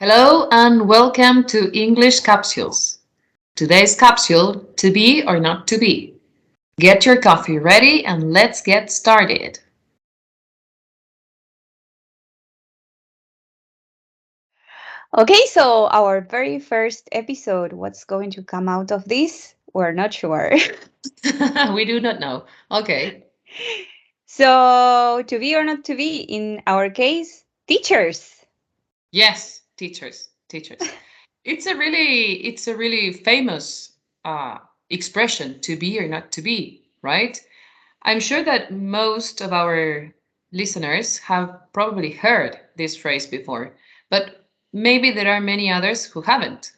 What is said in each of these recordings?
Hello and welcome to English Capsules. Today's capsule, to be or not to be. Get your coffee ready and let's get started. Okay, so our very first episode, what's going to come out of this? We're not sure. We do not know. Okay. So, to be or not to be, in our case, teachers. Yes, teachers. It's a really famous expression, to be or not to be, right? I'm sure that most of our listeners have probably heard this phrase before, but maybe there are many others who haven't.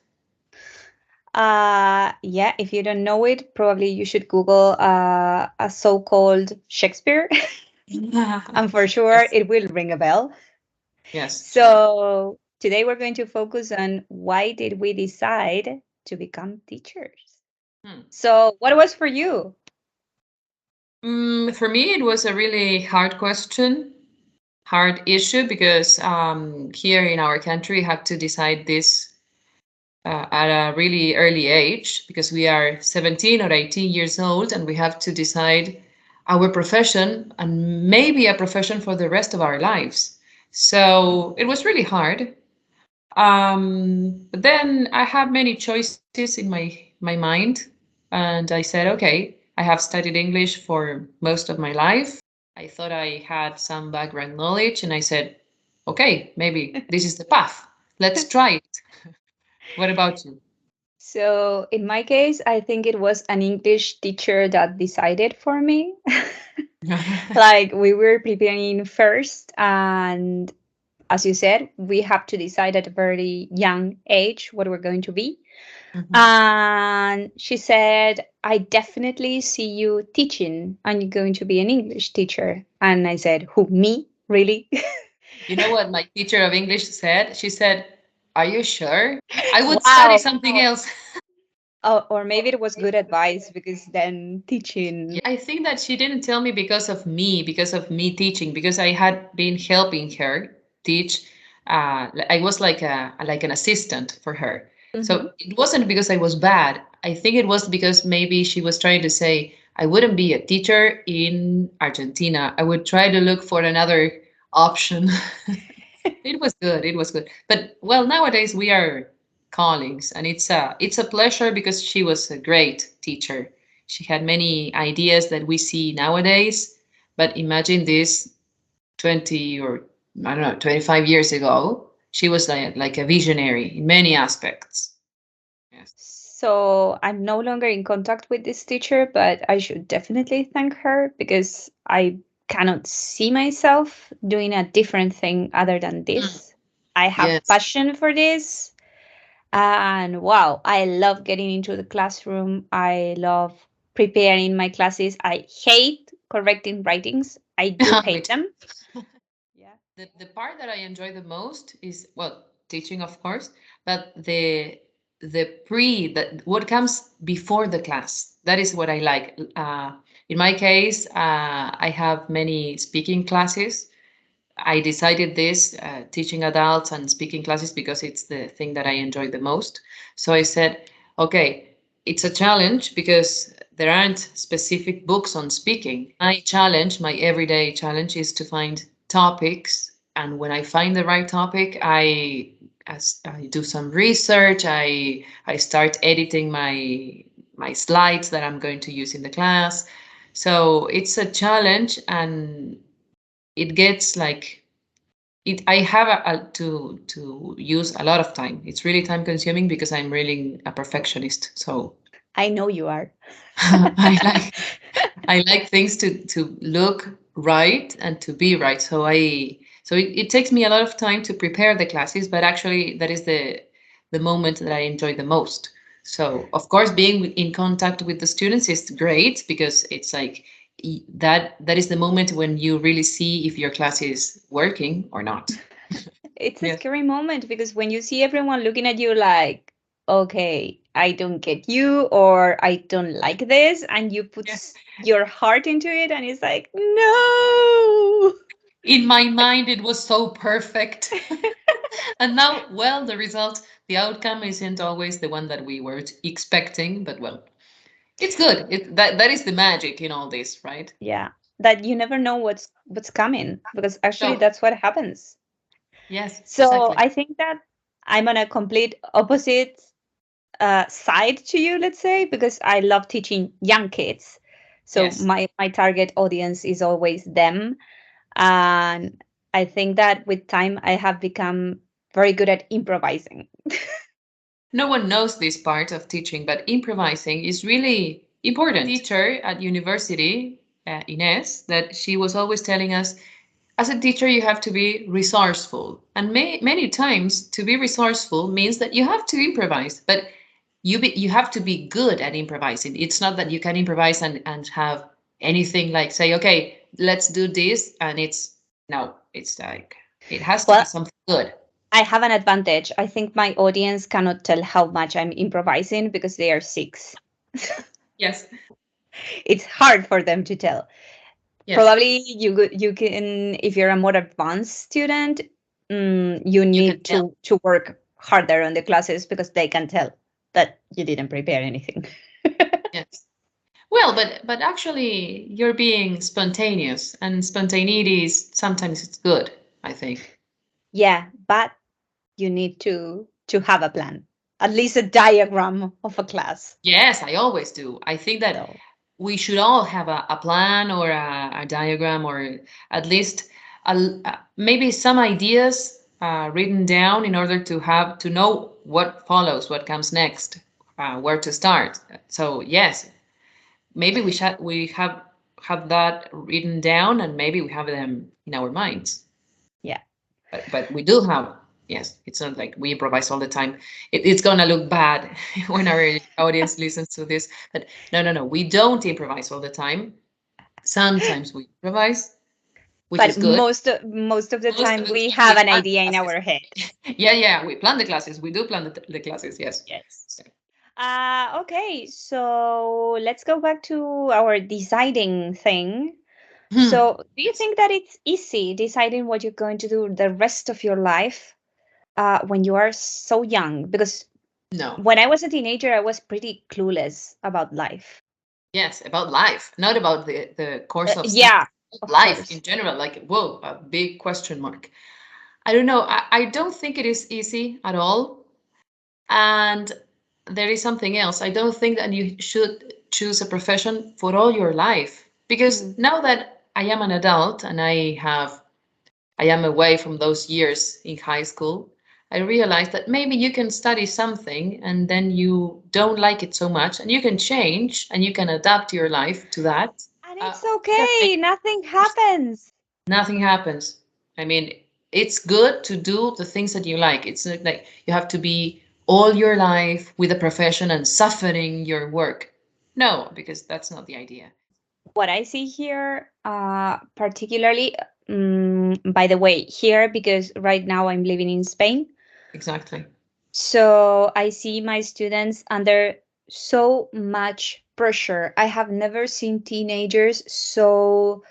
Yeah, if you don't know it, probably you should Google a so-called Shakespeare, and for sure Yes, it will ring a bell. yes. So, today we're going to focus on why did we decide to become teachers? Hmm. So, what was for you? For me, it was a really hard question, hard issue, because here in our country, we have to decide this at a really early age, because we are 17 or 18 years old, and we have to decide our profession and maybe a profession for the rest of our lives. So it was really hard. But then I had many choices in my mind, and I said, okay, I have studied English for most of my life. I thought I had some background knowledge, and I said, okay, maybe this is the path. Let's try it. What about you? So, in my case, I think it was an English teacher that decided for me. Like, we were preparing first, and as you said, we have to decide at a very young age what we're going to be. Mhm. And she said, I definitely see you teaching, and you're going to be an English teacher. And I said, who, me? Really? You know what my teacher of English said? She said, are you sure? I would study Wow. something else. Oh, or maybe it was good advice because then teaching. Yeah, I think that she didn't tell me because of me teaching, because I had been helping her teach. I was like an assistant for her. Mhm. So it wasn't because I was bad. I think it was because maybe she was trying to say I wouldn't be a teacher in Argentina. I would try to look for another option. It was good. It was good. But well, nowadays we are colleagues, and it's a pleasure because she was a great teacher. She had many ideas that we see nowadays, but imagine this 20 or I don't know, 25 years ago. She was like a visionary in many aspects. Yes. So I'm no longer in contact with this teacher, but I should definitely thank her because I cannot see myself doing a different thing other than Mm. this. I have Yes. passion for this. And wow, I love getting into the classroom. I love preparing my classes. I hate correcting writings. I do Me hate too. them. Yeah. The part that I enjoy the most is, well, teaching, of course, but the what comes before the class. That is what I like. In my case, I have many speaking classes. I decided this teaching adults and speaking classes because it's the thing that I enjoy the most. So I said, okay, it's a challenge because there aren't specific books on speaking. My everyday challenge is to find topics. And when I find the right topic, as I do some research. I start editing my slides that I'm going to use in the class. So it's a challenge, and it gets like it I have to use a lot of time. It's really time consuming because I'm really a perfectionist. So I know you are. I like I like things to look right and to be right. So it takes me a lot of time to prepare the classes, but actually that is the moment that I enjoy the most. So of course being in contact with the students is great because it's like that is the moment when you really see if your class is working or not. It's a Yes. scary moment because when you see everyone looking at you like, okay, I don't get you, or I don't like this, and you put Yes. your heart into it, and it's like, no. In my mind, it was so perfect. And now, well, the outcome isn't always the one that we were expecting, but well, it's good. That is the magic in all this, right? Yeah, that you never know what's coming, because actually No, that's what happens. yes, So exactly. I think that I'm on a complete opposite side to you, let's say, because I love teaching young kids. So Yes. my target audience is always them. And I think that with time I have become very good at improvising. No one knows this part of teaching, but improvising is really important. Teacher at university, Ines, that she was always telling us, as a teacher, you have to be resourceful. And many times, to be resourceful means that you have to improvise, but you have to be good at improvising. It's not that you can improvise and have anything like say, okay, let's do this, and it's no, it's like it has to be Well, something good. I have an advantage. I think my audience cannot tell how much I'm improvising because they are six. Yes, It's hard for them to tell. yes, Probably you can, if you're a more advanced student, you you can need tell. to work harder on the classes because they can tell that you didn't prepare anything. Yes. Well, but actually, you're being spontaneous, and spontaneity is sometimes it's good, I think. Yeah, but you need to have a plan, at least a diagram of a class. Yes, I always do. I think that So we should all have a plan or a diagram or at least maybe some ideas written down in order to have to know what follows, what comes next, where to start. So yes, maybe we have that written down and maybe we have them in our minds. yeah. But we do have, yes, it's not like we improvise all the time. It's gonna look bad when our audience listens to this. But no, no, no, we don't improvise all the time. Sometimes we improvise, which But is good. most of the Most of time the we time we have an plan idea the in classes. our head. Yeah, yeah, we plan the classes. We do plan the classes, yes. Yes. Okay, so let's go back to our deciding thing. Hmm. So, do you Yes. think that it's easy deciding what you're going to do the rest of your life when you are so young? Because No. when I was a teenager, I was pretty clueless about life. Yes, about life, not about the course of study. Yeah, of Life course. in general, like, whoa, a big question mark. I don't know. I don't think it is easy at all. And there is something else. I don't think that you should choose a profession for all your life. Because Mm. now that I am an adult and I am away from those years in high school, I realized that maybe you can study something and then you don't like it so much and you can change and you can adapt your life to that. And it's Because okay, nothing happens. nothing happens. I mean, it's good to do the things that you like. It's not like you have to be all your life with a profession and suffering your work. No, because that's not the idea. What I see here, particularly, by the way, here, because right now I'm living in Spain. Exactly. So I see my students under so much pressure. I have never seen teenagers so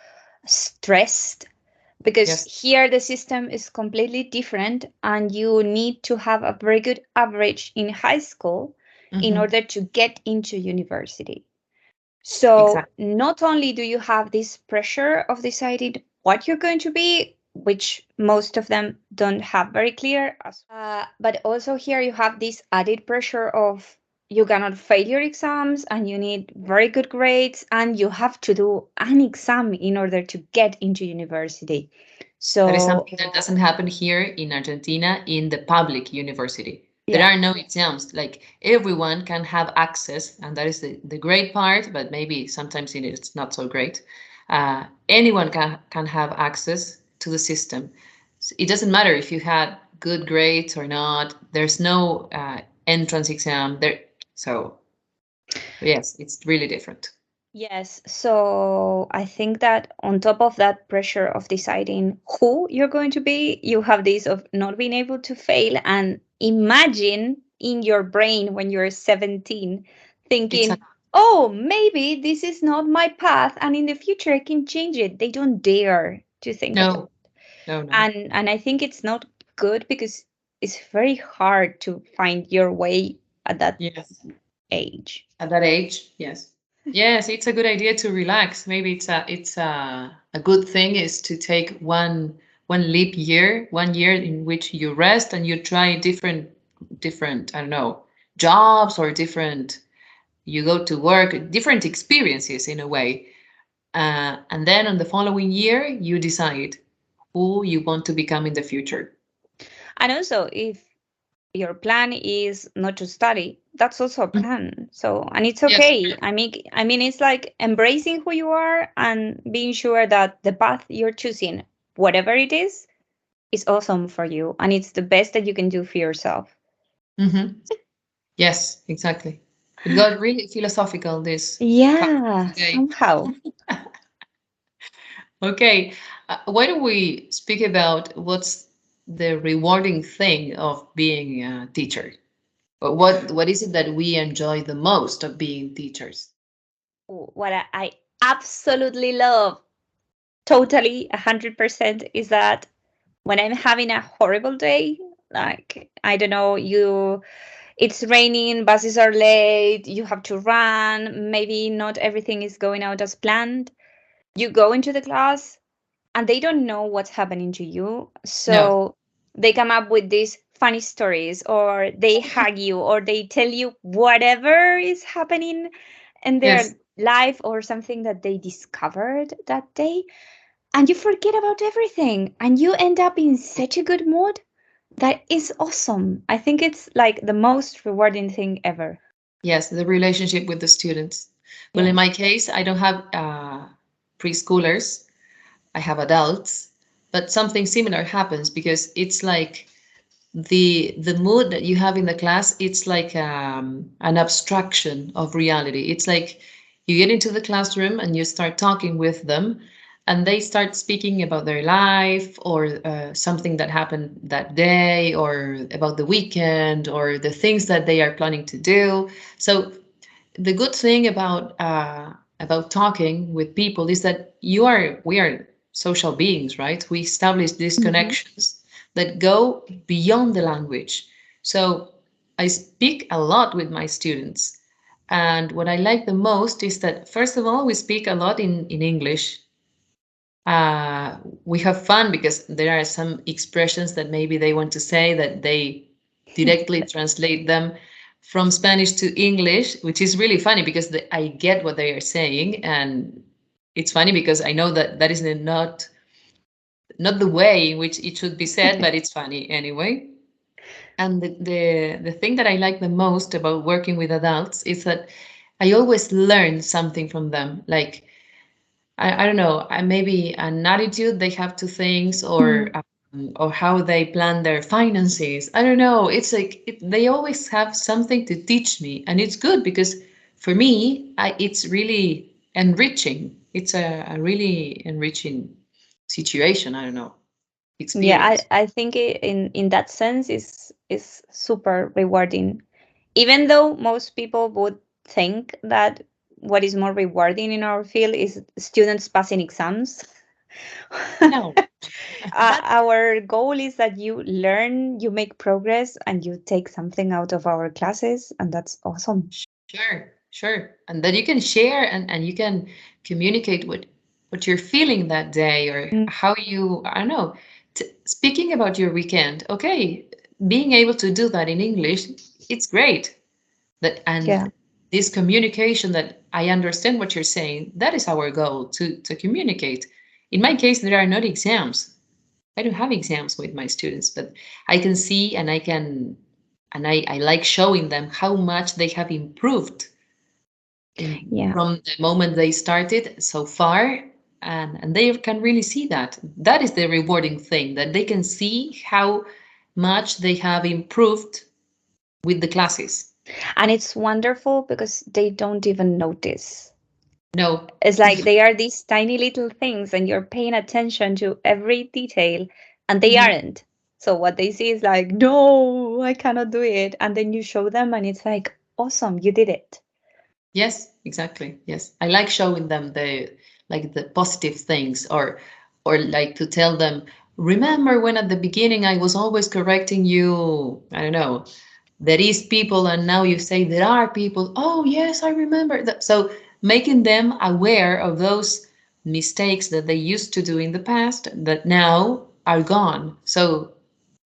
stressed, because Yes. here the system is completely different and you need to have a very good average in high school in Hmm. order to get into university. So Exactly. not only do you have this pressure of deciding what you're going to be, which most of them don't have very clear, but also here you have this added pressure of you cannot fail your exams and you need very good grades and you have to do an exam in order to get into university. That is So something that doesn't happen here in Argentina in the public university. There yeah, are no exams. Like everyone can have access, and that is the great part, but maybe sometimes it's not so great. Anyone can have access to the system. So it doesn't matter if you had good grades or not. There's no entrance exam there. So yes, it's really different. yes. So I think that on top of that pressure of deciding who you're going to be, you have this of not being able to fail and imagine in your brain when you're 17 thinking, Exactly. oh, maybe this is not my path and in the future I can change it. They don't dare to think about No, no, no. and I think it's not good because it's very hard to find your way at that Yes. age. At that age, yes. Yes, it's a good idea to relax. Maybe it's a good thing is to take one leap year, 1 year in which you rest and you try different, I don't know, jobs or different, you go to work, different experiences in a way. And then on the following year, you decide who you want to become in the future. And also, if your plan is not to study, that's also a Mm. plan. So, and it's Yes, okay. I mean, it's like embracing who you are and being sure that the path you're choosing, whatever it is awesome for you, and it's the best that you can do for yourself. hmm yes, exactly. It got really philosophical this class Yeah, today. somehow. Okay, why don't we speak about what's the rewarding thing of being a teacher? What is it that we enjoy the most of being teachers? What I absolutely love, totally 100%, is that when I'm having a horrible day, like I don't know, it's raining, buses are late, you have to run, maybe not everything is going out as planned. You go into the class and they don't know what's happening to you. No. So they come up with these funny stories, or they hug you, or they tell you whatever is happening in their Yes. life or something that they discovered that day. And you forget about everything and you end up in such a good mood. That is awesome. I think it's like the most rewarding thing ever. Yes, the relationship with the students. Well, in Yeah. my case, I don't have preschoolers. I have adults, but something similar happens because it's like the mood that you have in the class, it's like an abstraction of reality. It's like you get into the classroom and you start talking with them and they start speaking about their life or something that happened that day or about the weekend or the things that they are planning to do. So the good thing about talking with people is that we are social beings, right? We establish these Mhm. connections that go beyond the language. So I speak a lot with my students, and what I like the most is that first of all we speak a lot in English. uh, we have fun because there are some expressions that maybe they want to say that they directly translate them from Spanish to English, which is really funny because I get what they are saying, and it's funny because I know that that is not the way in which it should be said, but it's funny anyway. And the thing that I like the most about working with adults is that I always learn something from them. Like I don't know, maybe an attitude they have to things Mm. or how they plan their finances. I don't know. It's like they always have something to teach me, and it's good because for me, it's really enriching. It's a really enriching situation. I don't know, Yeah, experience. I think in that sense is super rewarding. Even though most people would think that what is more rewarding in our field is students passing exams. No, Our goal is that you learn, you make progress, and you take something out of our classes, and that's awesome. sure, sure. And that you can share and you can communicate what you're feeling that day or Mm. how I don't know, speaking about your weekend. Okay, being able to do that in English, it's great. That Yeah. and this communication that I understand what you're saying, that is our goal to communicate. In my case, there are not exams. I don't have exams with my students, but I can see and I like showing them how much they have improved Yeah. from the moment they started so far, and they can really see that. That is the rewarding thing, that they can see how much they have improved with the classes. And it's wonderful because they don't even notice. No. It's like they are these tiny little things, and you're paying attention to every detail, and they Mhm. aren't. So what they see is like, no, I cannot do it. And then you show them, and it's like, awesome, you did it. Yes, exactly. Yes, I like showing them the positive things or like to tell them remember when at the beginning I was always correcting you, I don't know, there is people, and now you say there are people. Oh, yes, I remember that. So making them aware of those mistakes that they used to do in the past that now are gone. So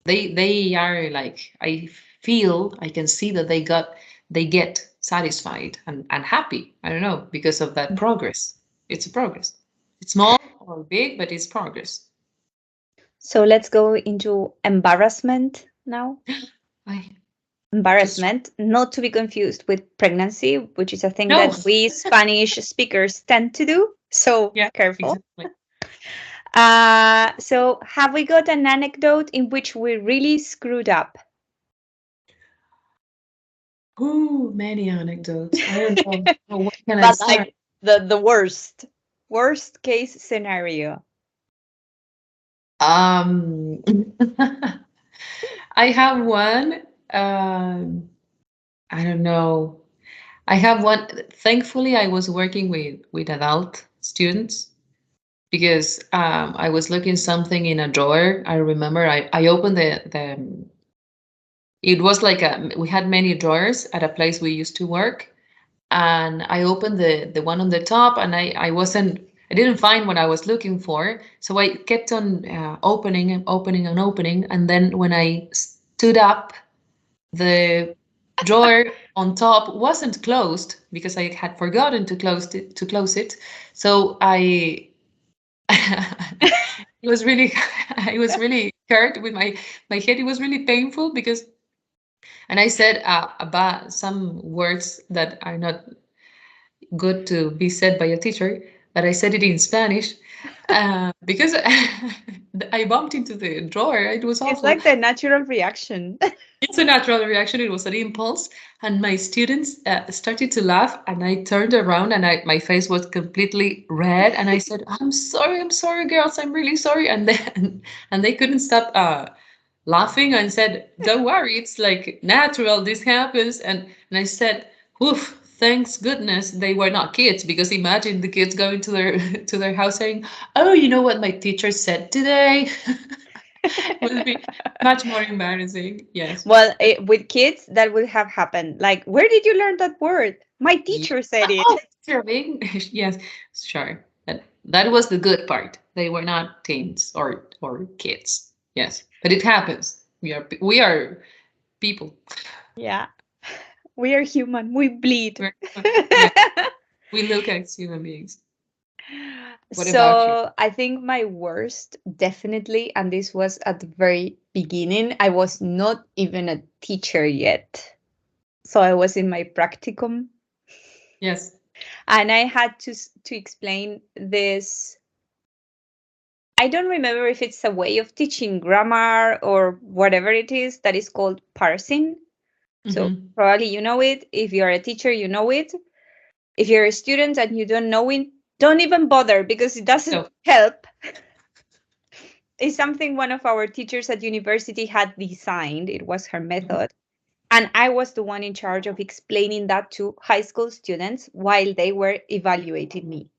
they are like, I feel, I can see that they get satisfied and happy. I don't know, because of that progress. It's a progress. It's small or big, but it's progress. So let's go into embarrassment now. I just Embarrassment, not to be confused with pregnancy, which is a thing no. that we Spanish speakers tend to do. So Yeah, careful. exactly. So have we got an anecdote in which we really screwed up? Ooh, many anecdotes. I don't know. Oh, where can I But start? like the worst case scenario. Um, I have one. Um, I don't know. I have one. Thankfully, I was working with adult students because I was looking something in a drawer. I remember I opened the. It was like we had many drawers at a place we used to work, and I opened the one on the top, and I didn't find what I was looking for, so I kept on opening and opening and opening, and then when I stood up, the drawer on top wasn't closed because I had forgotten to close it. So I it was really I was really hurt with my head. It was really painful because, and I said about some words that are not good to be said by a teacher, but I said it in Spanish because I bumped into the drawer. It was It's awful. like the natural reaction. It's a natural reaction. It was an impulse, and my students started to laugh. And I turned around, and my face was completely red. And I said, I'm sorry, girls, I'm really sorry." And then and they couldn't stop laughing and said, "Don't worry, it's like natural. This happens." And I said, "Oof, thanks goodness they were not kids, because imagine the kids going to their to their house saying, 'Oh, you know what my teacher said today?'" It would be much more embarrassing. Yes. Well, with kids, that would have happened. Like, where did you learn that word? My Yeah. teacher said it. Oh, serving. Yes, sure. That was the good part. They were not teens or kids. Yes, but it happens. We are people. Yeah, we are human. We bleed. We're, yeah, we look as human beings. What about you? So I think my worst, definitely, and this was at the very beginning, I was not even a teacher yet. So I was in my practicum, Yes. and I had to explain this. I don't remember if it's a way of teaching grammar or whatever it is that is called parsing. So Mm-hmm. probably you know it. If you're a teacher, you know it. If you're a student and you don't know it, don't even bother because it doesn't So, help. It's something one of our teachers at university had designed. It was her mhm. method. And I was the one in charge of explaining that to high school students while they were evaluating me.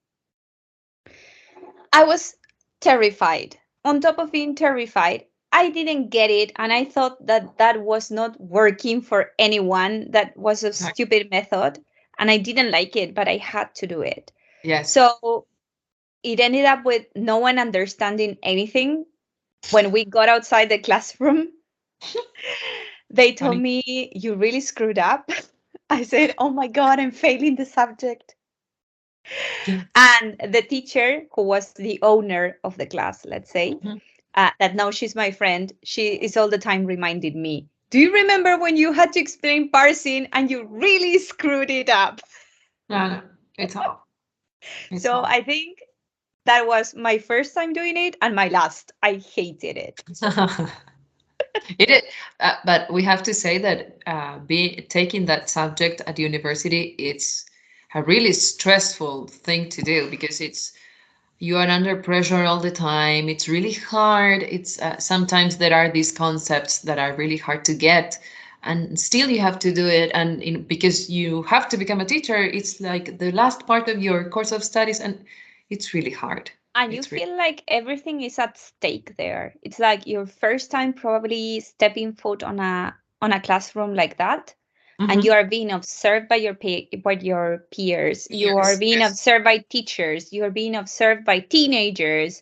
I was terrified. On top of being terrified, I didn't get it. And I thought that that was not working for anyone. That was a Right. stupid method. And I didn't like it, but I had to do it. Yes. So it ended up with no one understanding anything. When we got outside the classroom, they told Funny. me, "You really screwed up." I said, "Oh my God, I'm failing the subject." Yes. And the teacher, who was the owner of the class, let's say, Mhm. that now she's my friend, she is all the time reminding me, "Do you remember when you had to explain parsing and you really screwed it up?" No, no. It's all. It's So all. I think that was my first time doing it and my last. I hated it. It is, but we have to say that be taking that subject at university, it's a really stressful thing to do because you are under pressure all the time. It's really hard. It's sometimes there are these concepts that are really hard to get, and still you have to do it. And because you have to become a teacher, it's like the last part of your course of studies, and it's really hard. And you It's really feel like everything is at stake there. It's like your first time probably stepping foot on a classroom like that, and you Mhm. are being observed by by your peers. You are Years. being Yes. observed by teachers. You are being observed by teenagers.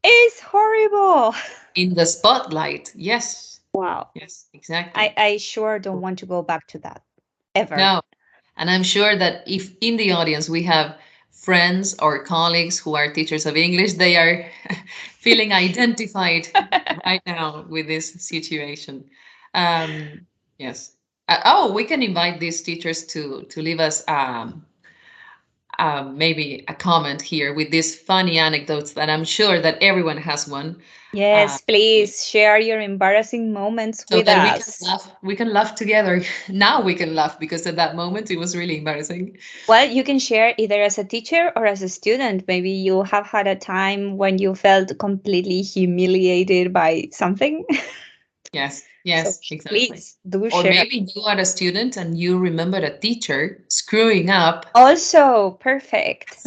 It's horrible. In the spotlight. Yes. Wow. Yes, exactly. I sure don't want to go back to that ever. No. And I'm sure that if in the audience we have friends or colleagues who are teachers of English, they are feeling identified right now with this situation. Um, yes. Oh, we can invite these teachers to leave us maybe a comment here with these funny anecdotes that I'm sure that everyone has one. Uh, Yes, please share your embarrassing moments so with that we can us. laugh. We can laugh together. Now we can laugh because at that moment it was really embarrassing. Well, you can share either as a teacher or as a student. Maybe you have had a time when you felt completely humiliated by something. Yes, So yes, exactly. please do Or share. maybe you are a student and you remember a teacher screwing up, Also, perfect.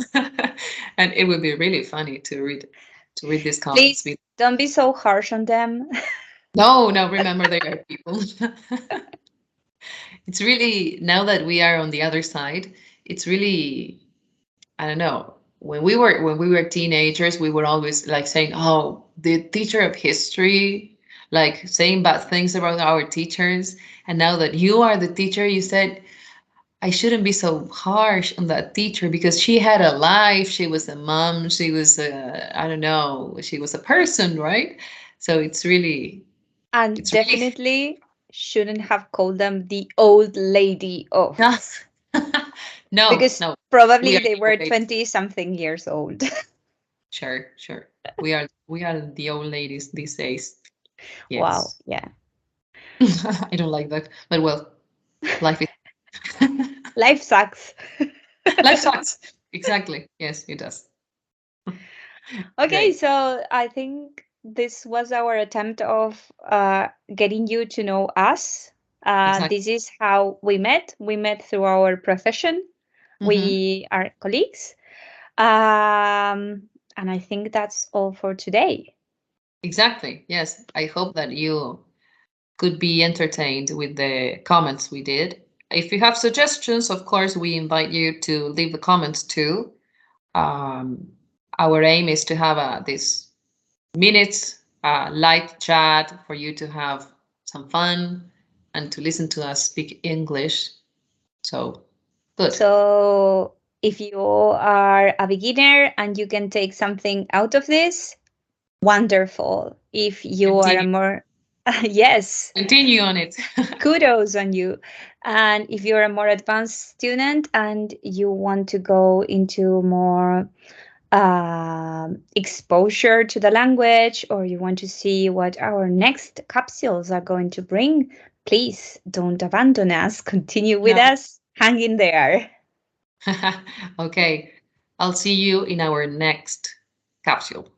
and it would be really funny to read these comments Please with. don't be so harsh on them. No, no, remember they are people. It's really now that we are on the other side, it's really I don't know. When we were teenagers, we were always like saying, "Oh, the teacher of history," like saying bad things about our teachers. And now that you are the teacher, you said, "I shouldn't be so harsh on that teacher because she had a life. She was a mom. She was a, I don't know, she was a person, right?" So And it's really definitely shouldn't have called them the old lady of, no, no, because no. We probably are they the old were ladies. 20 something years old. Sure, sure. We are the old ladies these days. Wow. Yes. Yeah. I don't like that. But well, life is Life sucks. life sucks. Exactly. Yes, it does. Okay, Great. so I think this was our attempt of getting you to know us. Exactly. This is how we met. We met through our profession. Hmm. We are colleagues. And I think that's all for today. Exactly. Yes. I hope that you could be entertained with the comments we did. If you have suggestions, of course, we invite you to leave the comments too. Um, our aim is to have this minutes light chat for you to have some fun and to listen to us speak English. So good. So if you are a beginner and you can take something out of this, wonderful. If you are a Continue. more, yes, Continue on it. kudos on you. And if you're a more advanced student and you want to go into more exposure to the language, or you want to see what our next capsules are going to bring, please don't abandon us. Continue with No. us. Hang in there. Okay. I'll see you in our next capsule.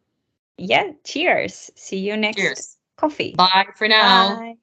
Yeah, cheers. See you next Cheers. coffee. Bye for now. Bye.